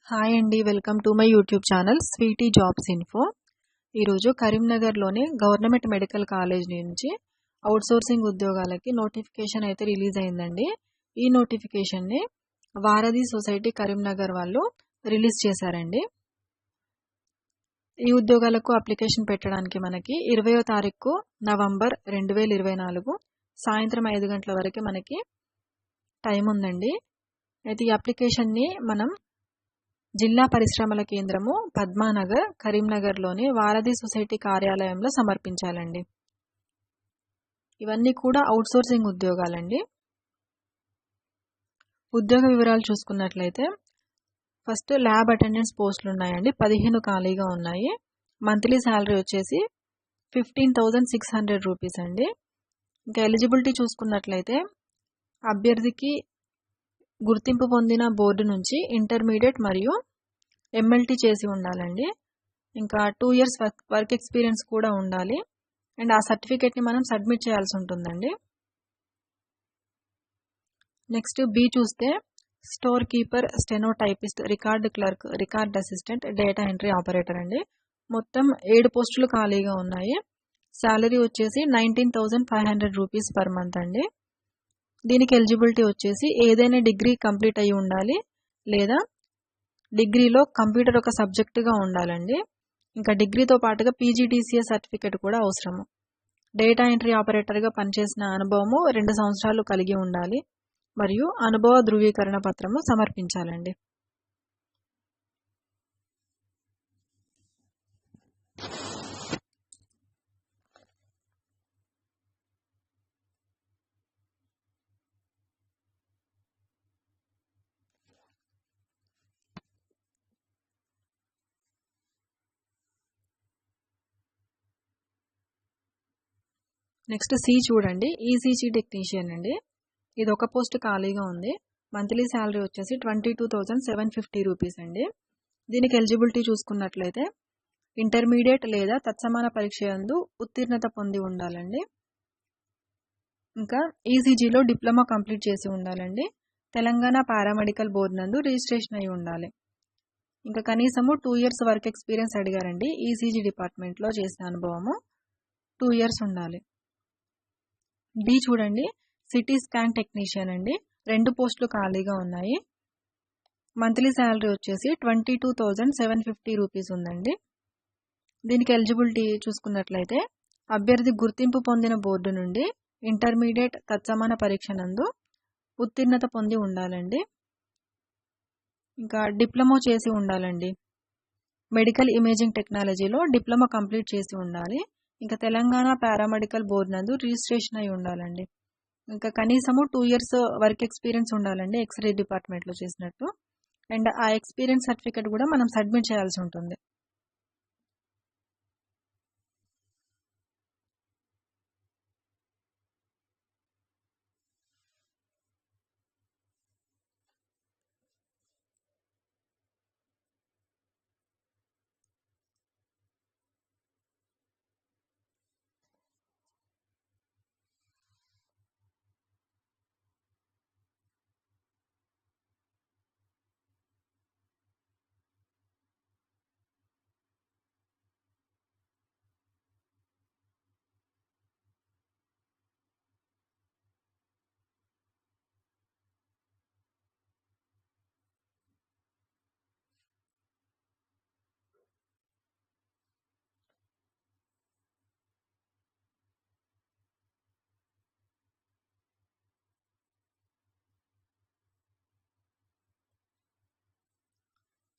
Hi అండి. Welcome to my YouTube channel Sweety Jobs Info. ఈరోజు కరీంనగర్లోని గవర్నమెంట్ మెడికల్ కాలేజ్ నుంచి అవుట్సోర్సింగ్ ఉద్యోగాలకి నోటిఫికేషన్ అయితే రిలీజ్ అయిందండి. ఈ నోటిఫికేషన్ని వారధి సొసైటీ కరీంనగర్ వాళ్ళు రిలీజ్ చేశారండి. ఈ ఉద్యోగాలకు అప్లికేషన్ పెట్టడానికి మనకి 20వ తారీఖు నవంబర్ 2024 సాయంత్రం 5 గంటల వరకు మనకి టైం ఉందండి. అయితే ఈ అప్లికేషన్ని మనం జిల్లా పరిశ్రమల కేంద్రము పద్మానగర్ కరీంనగర్లోని వారధి సొసైటీ కార్యాలయంలో సమర్పించాలండి. ఇవన్నీ కూడా అవుట్సోర్సింగ్ ఉద్యోగాలండి. ఉద్యోగ వివరాలు చూసుకున్నట్లయితే ఫస్ట్ ల్యాబ్ అటెండెన్స్ పోస్టులు ఉన్నాయండి. 15 ఖాళీగా ఉన్నాయి. మంత్లీ శాలరీ వచ్చేసి 15,600 రూపీస్ అండి. ఇంకా ఎలిజిబిలిటీ చూసుకున్నట్లయితే అభ్యర్థికి గుర్తింపు పొందిన బోర్డు నుంచి ఇంటర్మీడియట్ మరియు ఎంఎల్టీ చేసి ఉండాలండి. ఇంకా 2 years వర్క్ ఎక్స్పీరియన్స్ కూడా ఉండాలి. అండ్ ఆ సర్టిఫికేట్ని మనం సబ్మిట్ చేయాల్సి ఉంటుందండి. నెక్స్ట్ బి చూస్తే store keeper, steno typist, record clerk, record assistant, data entry operator అండి. మొత్తం 7 పోస్టులు ఖాళీగా ఉన్నాయి. శాలరీ వచ్చేసి 19,500 రూపీస్ పర్ మంత్ అండి. దీనికి ఎలిజిబిలిటీ వచ్చేసి ఏదైనా డిగ్రీ కంప్లీట్ అయ్యి ఉండాలి, లేదా డిగ్రీలో కంప్యూటర్ ఒక సబ్జెక్టుగా ఉండాలండి. ఇంకా డిగ్రీతో పాటుగా పీజీడీసీఏ సర్టిఫికేట్ కూడా అవసరము. డేటా ఎంట్రీ ఆపరేటర్గా పనిచేసిన అనుభవము 2 సంవత్సరాలు కలిగి ఉండాలి మరియు అనుభవ ధృవీకరణ పత్రము సమర్పించాలండి. నెక్స్ట్ సి చూడండి, ఈసీజీ టెక్నీషియన్ అండి. ఇది ఒక పోస్ట్ ఖాళీగా ఉంది. మంత్లీ శాలరీ వచ్చేసి 22,750 రూపీస్ అండి. దీనికి ఎలిజిబిలిటీ చూసుకున్నట్లయితే ఇంటర్మీడియట్ లేదా తత్సమాన పరీక్ష యందు ఉత్తీర్ణత పొంది ఉండాలండి. ఇంకా ఈసీజీలో డిప్లొమా కంప్లీట్ చేసి ఉండాలండి. తెలంగాణ పారామెడికల్ బోర్డు నందు రిజిస్ట్రేషన్ అయి ఉండాలి. ఇంకా కనీసము 2 years వర్క్ ఎక్స్పీరియన్స్ అడిగారండి. ఈసీజీ డిపార్ట్మెంట్లో చేసిన అనుభవము 2 years ఉండాలి. డి చూడండి, సిటీ స్కాన్ టెక్నీషియన్ అండి. 2 పోస్టులు ఖాళీగా ఉన్నాయి. మంత్లీ శాలరీ వచ్చేసి 22,750 రూపీస్ ఉందండి. దీనికి ఎలిజిబిలిటీ చూసుకున్నట్లయితే అభ్యర్థి గుర్తింపు పొందిన బోర్డు నుండి ఇంటర్మీడియట్ తత్సమాన పరీక్ష నందు ఉత్తీర్ణత పొంది ఉండాలండి. ఇంకా డిప్లొమా చేసి ఉండాలండి. మెడికల్ ఇమేజింగ్ టెక్నాలజీలో డిప్లొమా కంప్లీట్ చేసి ఉండాలి. ఇంకా తెలంగాణ పారామెడికల్ బోర్డు నందు రిజిస్ట్రేషన్ అయి ఉండాలండి. ఇంకా కనీసము 2 years వర్క్ ఎక్స్పీరియన్స్ ఉండాలండి, ఎక్స్రే డిపార్ట్మెంట్లో చేసినట్టు. అండ్ ఆ ఎక్స్పీరియన్స్ సర్టిఫికేట్ కూడా మనం సబ్మిట్ చేయాల్సి ఉంటుంది.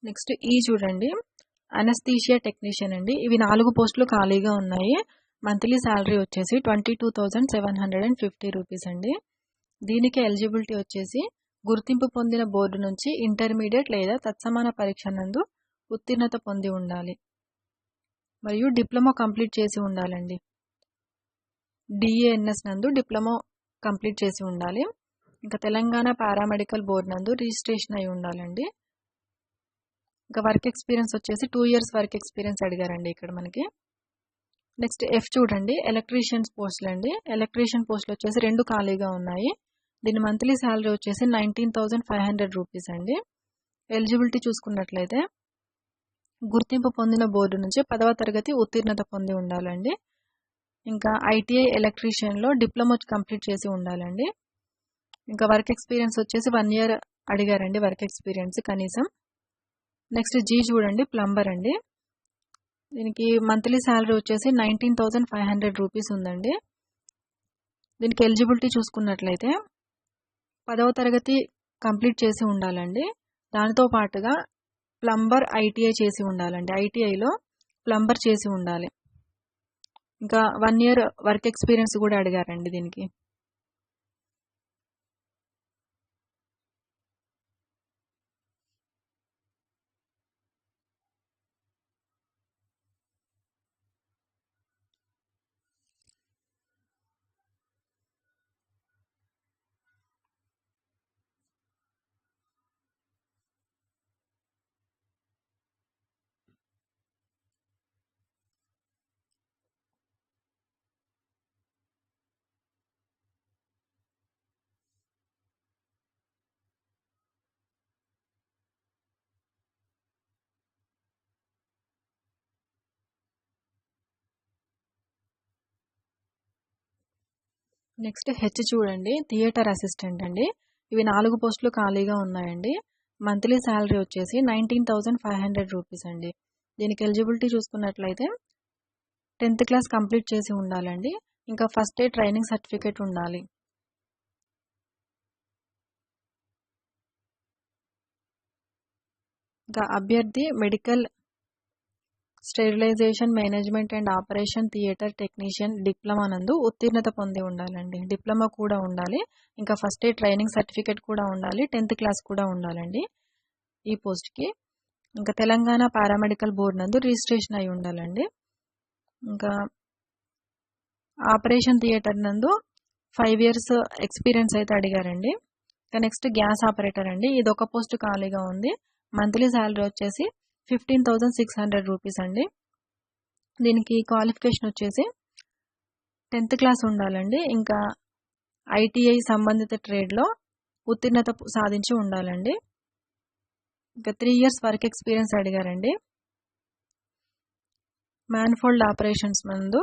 నెక్స్ట్ ఈ చూడండి, అనస్థీషియా టెక్నీషియన్ అండి. ఇవి 4 పోస్టులు ఖాళీగా ఉన్నాయి. మంత్లీ శాలరీ వచ్చేసి 22,750 రూపీస్ అండి. దీనికి ఎలిజిబిలిటీ వచ్చేసి గుర్తింపు పొందిన బోర్డు నుంచి ఇంటర్మీడియట్ లేదా తత్సమాన పరీక్ష నందు ఉత్తీర్ణత పొంది ఉండాలి మరియు డిప్లొమా కంప్లీట్ చేసి ఉండాలండి. డిఏఎన్ఎస్ నందు డిప్లొమా కంప్లీట్ చేసి ఉండాలి. ఇంకా తెలంగాణ పారామెడికల్ బోర్డు నందు రిజిస్ట్రేషన్ అయి ఉండాలండి. ఇంకా వర్క్ ఎక్స్పీరియన్స్ వచ్చేసి 2 years వర్క్ ఎక్స్పీరియన్స్ అడిగారండి ఇక్కడ మనకి. నెక్స్ట్ ఎఫ్ చూడండి, ఎలక్ట్రీషియన్స్ పోస్టులు అండి. ఎలక్ట్రీషియన్ పోస్టులు వచ్చేసి 2 ఖాళీగా ఉన్నాయి. దీని మంత్లీ శాలరీ వచ్చేసి 19,500 రూపీస్ అండి. ఎలిజిబిలిటీ చూసుకున్నట్లయితే గుర్తింపు పొందిన బోర్డు నుంచి 10వ తరగతి ఉత్తీర్ణత పొంది ఉండాలండి. ఇంకా ఐటీఐ ఎలక్ట్రీషియన్లో డిప్లొమా కంప్లీట్ చేసి ఉండాలండి. ఇంకా వర్క్ ఎక్స్పీరియన్స్ వచ్చేసి 1 ఇయర్ అడిగారండి, వర్క్ ఎక్స్పీరియన్స్ కనీసం. నెక్స్ట్ జీ చూడండి, ప్లంబర్ అండి. దీనికి మంత్లీ శాలరీ వచ్చేసి 19,500 రూపీస్ ఉందండి. దీనికి ఎలిజిబిలిటీ చూసుకున్నట్లయితే 10వ తరగతి కంప్లీట్ చేసి ఉండాలండి. దానితో పాటుగా ప్లంబర్ ఐటీఐ చేసి ఉండాలండి. ఐటీఐలో ప్లంబర్ చేసి ఉండాలి. ఇంకా 1 ఇయర్ వర్క్ ఎక్స్పీరియన్స్ కూడా అడిగారండి దీనికి. నెక్స్ట్ హెచ్ చూడండి, థియేటర్ అసిస్టెంట్ అండి. ఇవి 4 పోస్టులు ఖాళీగా ఉన్నాయండి. మంత్లీ శాలరీ వచ్చేసి 19,500 రూపీస్ అండి. దీనికి ఎలిజిబిలిటీ చూసుకున్నట్లయితే 10th క్లాస్ కంప్లీట్ చేసి ఉండాలండి. ఇంకా ఫస్ట్ ఎయిడ్ ట్రైనింగ్ సర్టిఫికేట్ ఉండాలి. ఇంకా అభ్యర్థి medical sterilization management and operation theatre technician diploma నందు ఉత్తీర్ణత పొంది ఉండాలండి. డిప్లొమా కూడా ఉండాలి. ఇంకా ఫస్ట్ ఎయిడ్ ట్రైనింగ్ సర్టిఫికేట్ కూడా ఉండాలి. 10th క్లాస్ కూడా ఉండాలండి ఈ పోస్ట్కి. ఇంకా తెలంగాణ పారామెడికల్ బోర్డు నందు రిజిస్ట్రేషన్ అయి ఉండాలండి. ఇంకా ఆపరేషన్ థియేటర్ నందు 5 ఇయర్స్ ఎక్స్పీరియన్స్ అయితే అడిగారండి. ఇంకా నెక్స్ట్ గ్యాస్ ఆపరేటర్ అండి. ఇది ఒక పోస్ట్ ఖాళీగా ఉంది. మంత్లీ శాలరీ వచ్చేసి 15,600 రూపీస్ అండి. దీనికి క్వాలిఫికేషన్ వచ్చేసి 10th క్లాస్ ఉండాలండి. ఇంకా ఐటీఐ సంబంధిత ట్రేడ్లో ఉత్తీర్ణత సాధించి ఉండాలండి. ఇంకా 3 ఇయర్స్ వర్క్ ఎక్స్పీరియన్స్ అడిగారండి. మ్యాన్ఫోల్డ్ ఆపరేషన్స్ నందు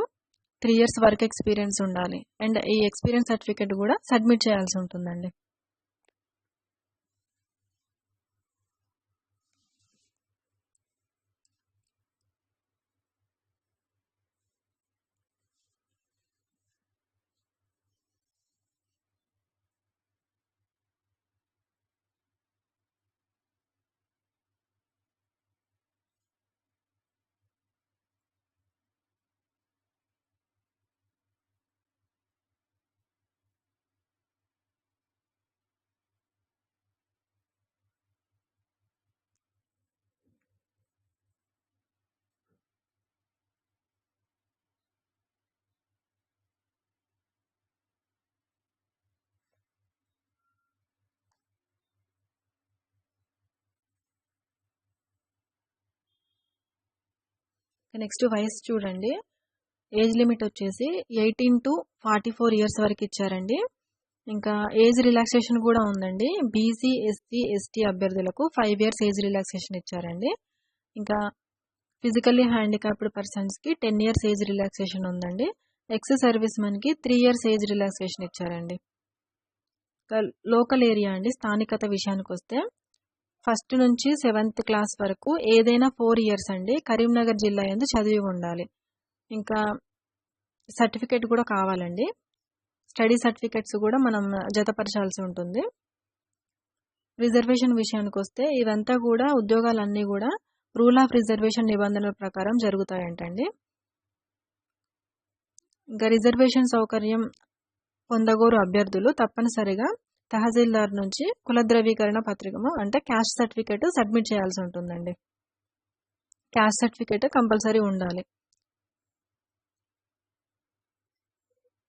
3 ఇయర్స్ వర్క్ ఎక్స్పీరియన్స్ ఉండాలి. అండ్ ఈ ఎక్స్పీరియన్స్ సర్టిఫికేట్ కూడా సబ్మిట్ చేయాల్సి ఉంటుందండి. నెక్స్ట్ వయసు చూడండి, ఏజ్ లిమిట్ వచ్చేసి 18 to 44 ఇయర్స్ వరకు ఇచ్చారండి. ఇంకా ఏజ్ రిలాక్సేషన్ కూడా ఉందండి. బీసీ, ఎస్సీ, ఎస్టీ అభ్యర్థులకు 5 ఇయర్స్ ఏజ్ రిలాక్సేషన్ ఇచ్చారండి. ఇంకా ఫిజికల్లీ హ్యాండిక్యాప్డ్ పర్సన్స్కి 10 ఇయర్స్ ఏజ్ రిలాక్సేషన్ ఉందండి. ఎక్స్ సర్వీస్ మెన్కి 3 ఇయర్స్ ఏజ్ రిలాక్సేషన్ ఇచ్చారండి. లోకల్ ఏరియా అండి, స్థానికత విషయానికి వస్తే 1st నుంచి 7th క్లాస్ వరకు ఏదైనా 4 ఇయర్స్ అండి కరీంనగర్ జిల్లా యందు చదివి ఉండాలి. ఇంకా సర్టిఫికేట్ కూడా కావాలండి. స్టడీ సర్టిఫికేట్స్ కూడా మనం జతపరచాల్సి ఉంటుంది. రిజర్వేషన్ విషయానికి వస్తే ఇవంతా కూడా ఉద్యోగాలన్నీ కూడా రూల్ ఆఫ్ రిజర్వేషన్ నిబంధనల ప్రకారం జరుగుతాయంటండి. ఇంకా రిజర్వేషన్ సౌకర్యం పొందగోరు అభ్యర్థులు తప్పనిసరిగా తహసీల్దార్ నుంచి కుల ధ్రువీకరణ పత్రికము అంటే క్యాస్ట్ సర్టిఫికేట్ సబ్మిట్ చేయాల్సి ఉంటుందండి. క్యాస్ట్ సర్టిఫికేట్ కంపల్సరీ ఉండాలి.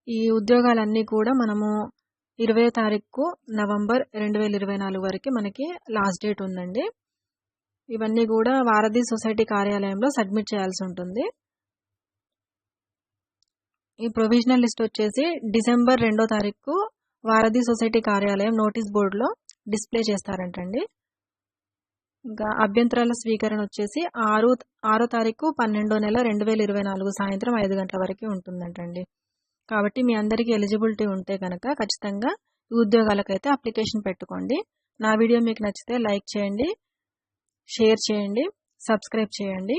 ఈ ఉద్యోగాలన్నీ కూడా మనము 20వ తారీఖు నవంబర్ 2024 వరకు మనకి లాస్ట్ డేట్ ఉందండి. ఇవన్నీ కూడా వారధి సొసైటీ కార్యాలయంలో సబ్మిట్ చేయాల్సి ఉంటుంది. ఈ ప్రొవిజనల్ లిస్ట్ వచ్చేసి డిసెంబర్ 2వ తారీఖు వారధి సొసైటీ కార్యాలయం నోటీస్ బోర్డులో డిస్ప్లే చేస్తారంటండి. ఇంకా అభ్యంతరాల స్వీకరణ వచ్చేసి 6వ తారీఖు 12వ నెల 2024 సాయంత్రం 5 గంటల వరకు ఉంటుందంటండి. కాబట్టి మీ అందరికీ ఎలిజిబిలిటీ ఉంటే కనుక ఖచ్చితంగా ఈ ఉద్యోగాలకైతే అప్లికేషన్ పెట్టుకోండి. నా వీడియో మీకు నచ్చితే లైక్ చేయండి, షేర్ చేయండి, సబ్స్క్రైబ్ చేయండి.